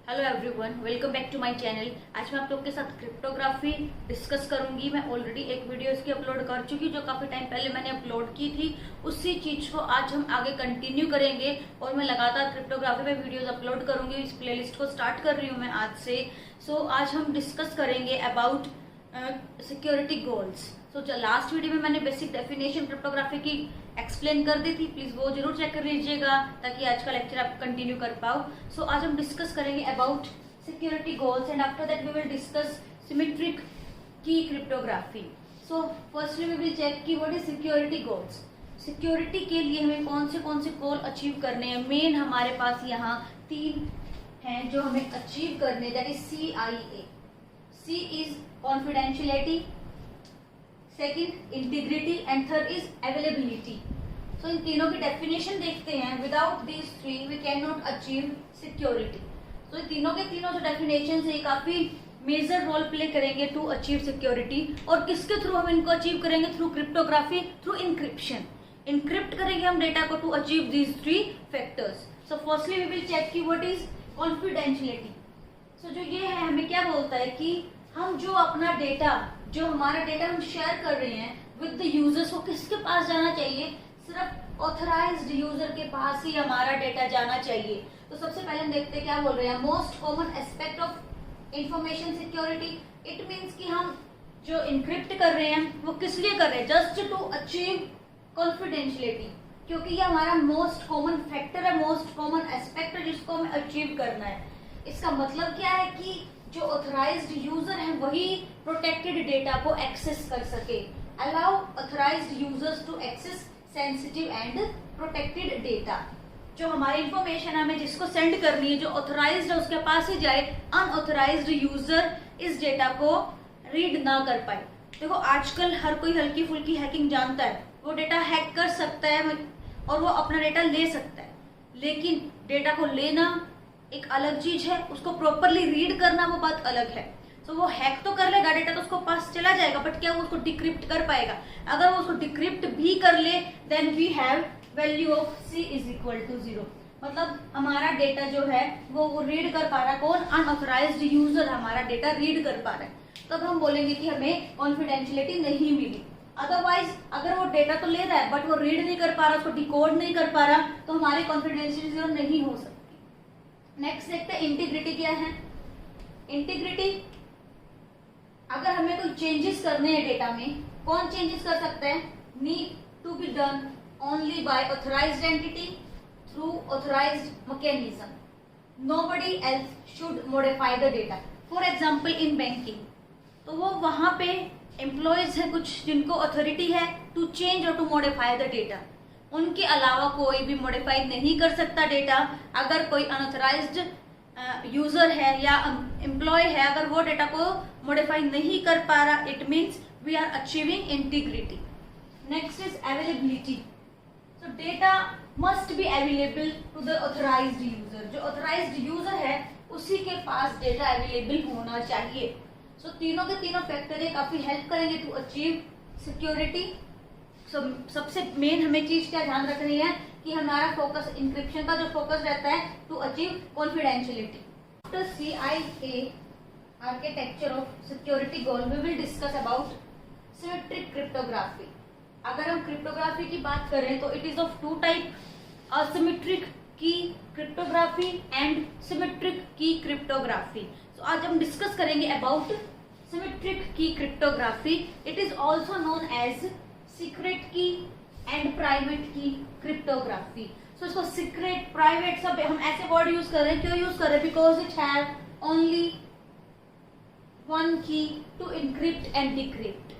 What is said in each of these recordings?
Hello everyone, welcome back to my channel. आज मैं आप लोग के साथ क्रिप्टोग्राफी डिस्कस करूंगी। मैं ऑलरेडी एक वीडियो इसकी अपलोड कर चुकी जो काफी टाइम पहले मैंने अपलोड की थी। उसी चीज को आज हम आगे कंटिन्यू करेंगे और मैं लगातार क्रिप्टोग्राफी पे वीडियोस अपलोड करूंगी। इस प्लेलिस्ट को स्टार्ट कर रही हूँ मैं आज से। आज हम डिस्कस करेंगे about security goals. Last video में मैंने बेसिक डेफिनेशन क्रिप्टोग्राफी की एक्सप्लेन कर दी थी, प्लीज वो जरूर चेक कर लीजिएगा ताकि आज का लेक्चर आप कंटिन्यू कर पाओ। आज हम डिस्कस करेंगे about security goals and after that we will discuss symmetric key cryptography. Firstly we will check की what is security goals. Security के लिए हमें कौन से गोल अचीव करने हैं। मेन हमारे पास यहाँ 3 हैं जो हमें अचीव करने, that is CIA। C is confidentiality, second integrity and third is availability. इन तीनों की डेफिनेशन देखते हैं। Without these 3 we can not achieve security. इन तीनों के तीनों जो डेफिनेशन है काफी मेजर रोल प्ले करेंगे टू अचीव सिक्योरिटी। और किसके थ्रू हम इनको अचीव करेंगे? Through cryptography, through encryption. Encrypt करेंगे हम डेटा को to achieve these 3 factors. Firstly we will check की व्हाट इज कॉन्फिडेंशियलिटी। जो ये है हमें क्या बोलता है कि हम जो अपना डेटा, जो हमारा डेटा हम शेयर कर रहे हैं विद द यूजर्स, को किसके पास जाना चाहिए? सिर्फ ऑथराइज्ड यूजर के पास ही हमारा डेटा जाना चाहिए। सबसे पहले हम देखते हैं क्या बोल रहे हैं। Most common aspect of information security. It means कि हम जो इंक्रिप्ट कर रहे हैं वो किस लिए कर रहे हैं? जस्ट टू अचीव कॉन्फिडेंशियलिटी, क्योंकि ये हमारा मोस्ट कॉमन फैक्टर है, मोस्ट कॉमन एस्पेक्ट है जिसको हमें अचीव करना है। इसका मतलब क्या है कि जो ऑथराइज्ड यूजर हैं वही प्रोटेक्टेड डेटा को एक्सेस कर सके। Allow authorised users to access sensitive and protected data. जो हमारी इंफॉर्मेशन हमें जिसको सेंड करनी है, जो ऑथराइज्ड है उसके पास ही जाए, अनऑथराइज्ड यूजर इस डेटा को रीड ना कर पाए। देखो आजकल हर कोई हल्की फुल्की हैकिंग जानता है, वो डेटा हैक कर सकता है और वो अपना डेटा ले सकता है। लेकिन डेटा को लेना एक अलग चीज है, उसको प्रॉपरली रीड करना वो बात अलग है। वो हैक तो कर लेगा डेटा, तो उसको पास चला जाएगा, बट क्या वो उसको डिक्रिप्ट कर पाएगा? अगर वो उसको डिक्रिप्ट भी कर ले then we have value of C is equal to 0। मतलब हमारा डेटा जो है वो रीड कर पा रहा है। कौन? अनऑथराइज्ड यूजर हमारा डेटा रीड कर पा रहा है। तब हम बोलेंगे कि हमें कॉन्फिडेंशियलिटी नहीं मिली। अदरवाइज अगर वो डेटा तो ले रहा है बट वो रीड नहीं कर पा रहा, उसको डिकोड नहीं कर पा रहा, तो हमारी कॉन्फिडेंशियलिटी 0 नहीं हो सकती। नेक्स्ट देखते हैं इंटीग्रिटी क्या है। इंटीग्रिटी, अगर हमें कोई चेंजेस करने हैं डेटा में, कौन चेंजेस कर सकता है? Need to be done only by authorised entity through authorised mechanism. Nobody else should modify the data. For example in banking, तो वो वहां पे एम्प्लॉयज है कुछ जिनको अथॉरिटी है टू चेंज और टू मॉडिफाई द डेटा। उनके अलावा कोई भी मॉडिफाई नहीं कर सकता डेटा। अगर कोई अनऑथराइज्ड यूजर है या एम्प्लॉय है, अगर वो डेटा को मॉडिफाई नहीं कर पा रहा, it means we are achieving integrity. Next is availability. Data must be available to the authorised user. जो ऑथराइज्ड यूजर है उसी के पास डेटा अवेलेबल होना चाहिए। तीनों के तीनों फैक्टर काफी हेल्प करेंगे टू अचीव सिक्योरिटी। सबसे मेन हमें चीज क्या ध्यान रखनी है कि हमारा फोकस, इंक्रिप्शन का जो फोकस रहता है to achieve confidentiality. After CIA architecture of security goal we will discuss about symmetric cryptography. अगर हम क्रिप्टोग्राफी की बात करें तो it is of 2 type, asymmetric key cryptography and symmetric key cryptography. आज हम डिस्कस करेंगे about symmetric key cryptography. It is also known as secret key and private key cryptography. इसको सीक्रेट, प्राइवेट सब हम ऐसे वर्ड यूज कर रहे हैं। क्यों यूज कर रहे हैं? बिकॉज इट हैव ओनली 1 की टू इनक्रिप्ट एंड डिक्रिप्ट।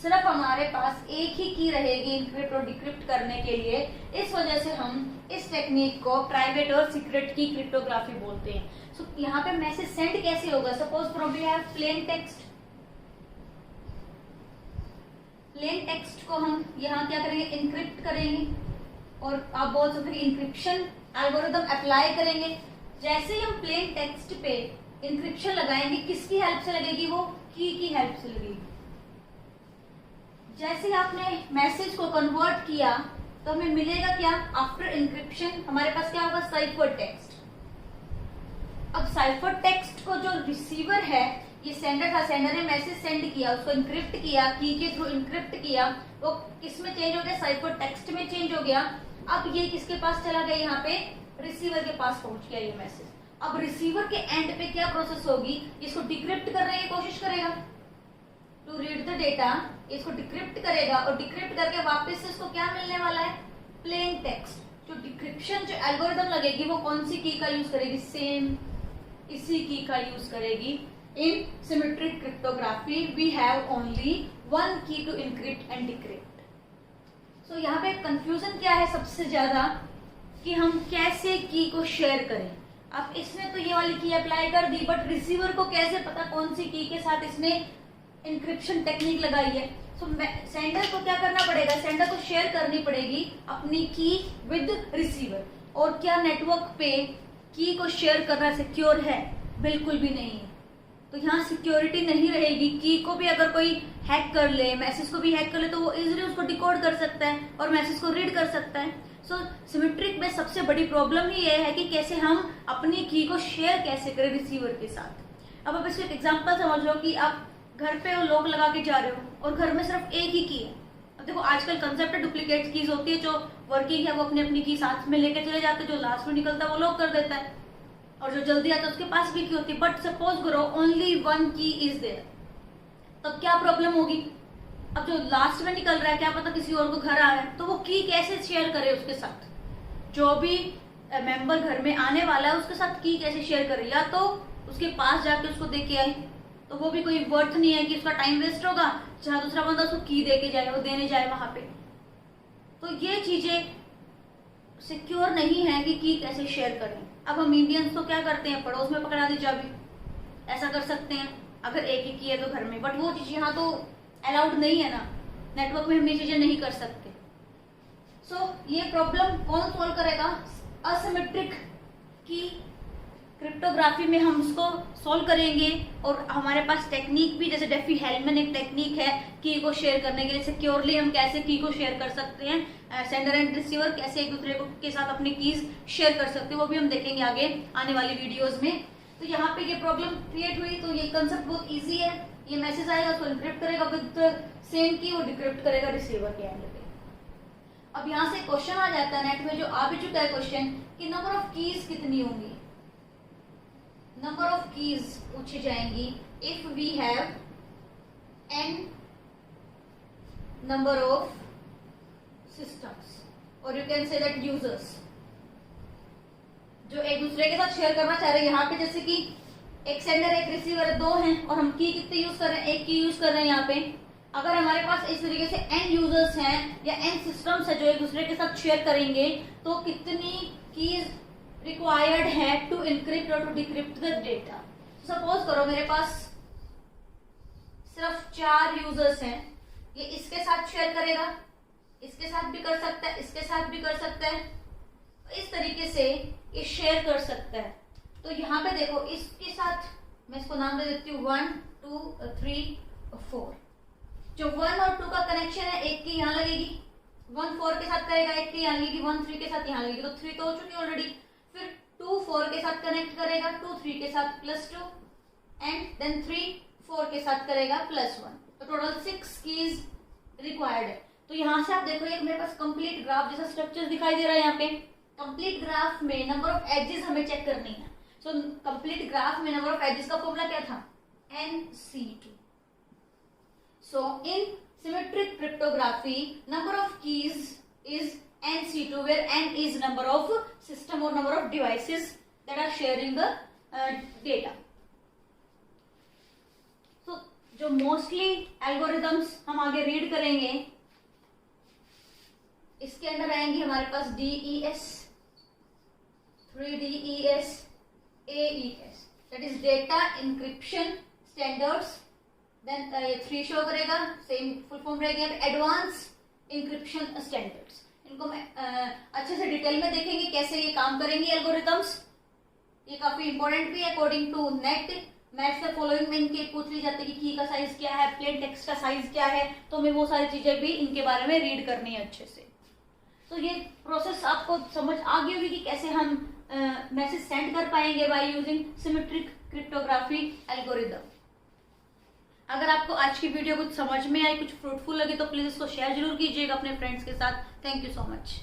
सिर्फ हमारे पास एक ही की रहेगी इनक्रिप्ट और डिक्रिप्ट करने के लिए। इस वजह से हम इस टेक्निक को प्राइवेट और सीक्रेट की क्रिप्टोग्राफी बोलते हैं। यहाँ पे मैसेज सेंड कैसे होगा? Suppose from we have plain text. Plain text को हम यहाँ क्या करेंगे? इनक्रिप्ट करेंगे। और आप बोल सकते हैं इंक्रिप्शन एल्गोरिथम अप्लाई करेंगे। जैसे ही हम प्लेन टेक्स्ट पे इंक्रिप्शन लगाएंगे, किसकी हेल्प से लगेगी? वो की हेल्प से लगेगी। जैसे ही आपने मैसेज को कन्वर्ट किया तो हमें मिलेगा क्या? आफ्टर इंक्रिप्शन हमारे पास क्या होगा? Cipher text. अब साइफर टेक्स्ट को जो रिसीवर है, ये सेंडर था, सेंडर ने मैसेज सेंड किया, उसको इंक्रिप्ट किया, की के थ्रू इंक्रिप्ट किया, वो किस में चेंज हो गया, साइफर टेक्स्ट में चेंज हो गया। अब ये किसके पास चला गया, यहाँ पे रिसीवर के पास पहुंच गया ये मैसेज। अब रिसीवर के एंड पे क्या प्रोसेस होगी, इसको डिक्रिप्ट करने की कोशिश करेगा, टू रीड द डेटा, इसको डिक्रिप्ट करेगा और डिक्रिप्ट करके वापस से इसको क्या मिलने वाला है, प्लेन टेक्स्ट। जो डिक्रिप्शन जो एल्गोरिथम लगेगी वो कौन सी की का यूज करेगी, सेम इसी की का यूज करेगी। In symmetric cryptography we have only one key to encrypt and decrypt. So यहाँ पे कंफ्यूजन क्या है सबसे ज्यादा, कि हम कैसे की को शेयर करें। अब इसने तो ये वाली की अप्लाई कर दी, बट रिसीवर को कैसे पता कौन सी की के साथ इसने इंक्रिप्शन टेक्निक लगाई है। सो सेंडर को क्या करना पड़ेगा, सेंडर को शेयर करनी पड़ेगी अपनी की विद रिसीवर। और क्या नेटवर्क पे की को शेयर करना सिक्योर है, बिल्कुल भी नहीं है। तो यहाँ सिक्योरिटी नहीं रहेगी। की को भी अगर कोई हैक कर ले, मैसेज को भी हैक कर ले, तो वो इजीली उसको डिकोड कर सकता है और मैसेज को रीड कर सकता है। सो सिमेट्रिक में सबसे बड़ी प्रॉब्लम ही ये है कि कैसे हम अपनी की को शेयर कैसे करें रिसीवर के साथ। अब आप इसको एक एग्जांपल समझ लो कि आप घर पे लॉक लगा के जा रहे हो और घर में सिर्फ एक ही की है। अब देखो आजकल कंसेप्ट डुप्लीकेट कीज होती है, जो वर्किंग है वो अपनी अपनी की साथ में लेके चले जाते हैं, जो लास्ट में निकलता है वो लॉक कर देता है, और जो जल्दी आता है उसके पास भी की होती है। बट सपोज करो ओनली वन की इज देयर, तब क्या प्रॉब्लम होगी। अब जो लास्ट में निकल रहा है, क्या पता किसी और को घर आ रहा है, तो वो की कैसे शेयर करे उसके साथ, जो भी मेंबर घर में आने वाला है उसके साथ की कैसे शेयर करे। या तो उसके पास जाके उसको दे के आए, तो वो भी कोई वर्थ नहीं है कि उसका टाइम वेस्ट होगा, जहां दूसरा बंदा उसको की दे के जाए, वो देने जाए वहां पे। तो ये चीजें सिक्योर नहीं है कि की कैसे शेयर करें। अब हम इंडियंस तो क्या करते हैं, पड़ोस में पकड़ा दी चाबी, ऐसा कर सकते हैं अगर एक ही की है तो घर में, बट वो चीज यहाँ तो अलाउड नहीं है ना, नेटवर्क में हम ये चीजें नहीं कर सकते। सो ये प्रॉब्लम कौन सॉल्व करेगा, असिमेट्रिक की क्रिप्टोग्राफी में हम उसको सॉल्व करेंगे। और हमारे पास टेक्निक भी, जैसे डेफी हेलमैन एक टेक्निक है की को शेयर करने के लिए, सिक्योरली हम कैसे की को शेयर कर सकते हैं, सेंडर एंड रिसीवर कैसे एक दूसरे को के साथ अपनी कीज शेयर कर सकते हैं, वो भी हम देखेंगे आगे आने वाली वीडियोस में। तो यहाँ पे ये प्रॉब्लम क्रिएट हुई, तो ये कंसेप्ट बहुत इजी है। ये मैसेज आएगा, उसको इनक्रिप्ट करेगा विद सेम की, वो डिक्रिप्ट करेगा रिसीवर के एंड पे। अब यहाँ से क्वेश्चन आ जाता है, नेट में जो आ भी चुका है क्वेश्चन, कि नंबर ऑफ कीज कितनी होंगी। नंबर ऑफ कीज पूछी जाएंगी if we have n number of systems, और you can say that users जो एक दूसरे के साथ शेयर करना चाह रहे हैं। यहाँ पे जैसे कि एक सेंडर एक रिसीवर दो हैं, और हम की कितने यूज कर रहे हैं, एक की यूज कर रहे हैं। यहाँ पे अगर हमारे पास इस तरीके से n यूजर्स हैं या n सिस्टम्स है जो एक दूसरे के साथ शेयर करेंगे, तो कितनी कीज रिक्वायर्ड है टू इनक्रिप्ट और to decrypt the data. Suppose करो मेरे पास सिर्फ 4 यूजर्स हैं, ये इसके साथ शेयर करेगा, इसके साथ भी कर सकता है, इसके साथ भी कर सकता है, इस तरीके से ये शेयर कर सकता है। तो यहाँ पे देखो इसके साथ मैं इसको नाम दे देती हूँ 1 2 3 4। जो 1 और 2 का कनेक्शन है, एक की यहाँ लगेगी, 1 4 के साथ करेगा, एक की यहाँ लगेगी, 1 3 के साथ यहाँ लगेगी, तो 3 तो हो चुकी ऑलरेडी। फिर 2 4 के साथ कनेक्ट करेगा, 2 3 के साथ +2, एंड देन 3 4 के साथ करेगा +1, तो टोटल 6 कीज रिक्वायर्ड है। तो यहाँ से आप देखो, एक मेरे पास कंप्लीट ग्राफ जैसा स्ट्रक्चर दिखाई दे रहा है। यहाँ पे कंप्लीट ग्राफ में नंबर ऑफ एजेस हमें चेक करनी है। सो कंप्लीट ग्राफ में नंबर ऑफ एजेस का फॉर्मूला क्या था, NC2। So in symmetric cryptography number of keys is NC2, where n is number of system or number of devices that are sharing the data. So जो mostly algorithms हम आगे read करेंगे, इसके अंदर आएंगे हमारे पास DES, 3DES, AES, that is data encryption standards. Then 3 show करेगा, same full form रहेगा एडवांस इंक्रिप्शन स्टैंडर्ड्स। इनको मैं अच्छे से डिटेल में देखेंगे कैसे ये काम करेंगे एल्गोरिथम्स। ये काफी इंपॉर्टेंट भी है अकॉर्डिंग टू नेट। मैथ से फॉलोइंग में इनके पूछ ली जाती है कि की का साइज क्या है, प्लेन टेक्स्ट का साइज क्या है, तो हमें वो सारी चीजें भी इनके बारे में रीड करनी है अच्छे से। तो ये प्रोसेस आपको समझ आ गई होगी कि कैसे हम मैसेज सेंड कर पाएंगे by using symmetric cryptography algorithm. अगर आपको आज की वीडियो कुछ समझ में आई, कुछ फ्रूटफुल लगे तो प्लीज इसको शेयर जरूर कीजिएगा अपने फ्रेंड्स के साथ। Thank you so much.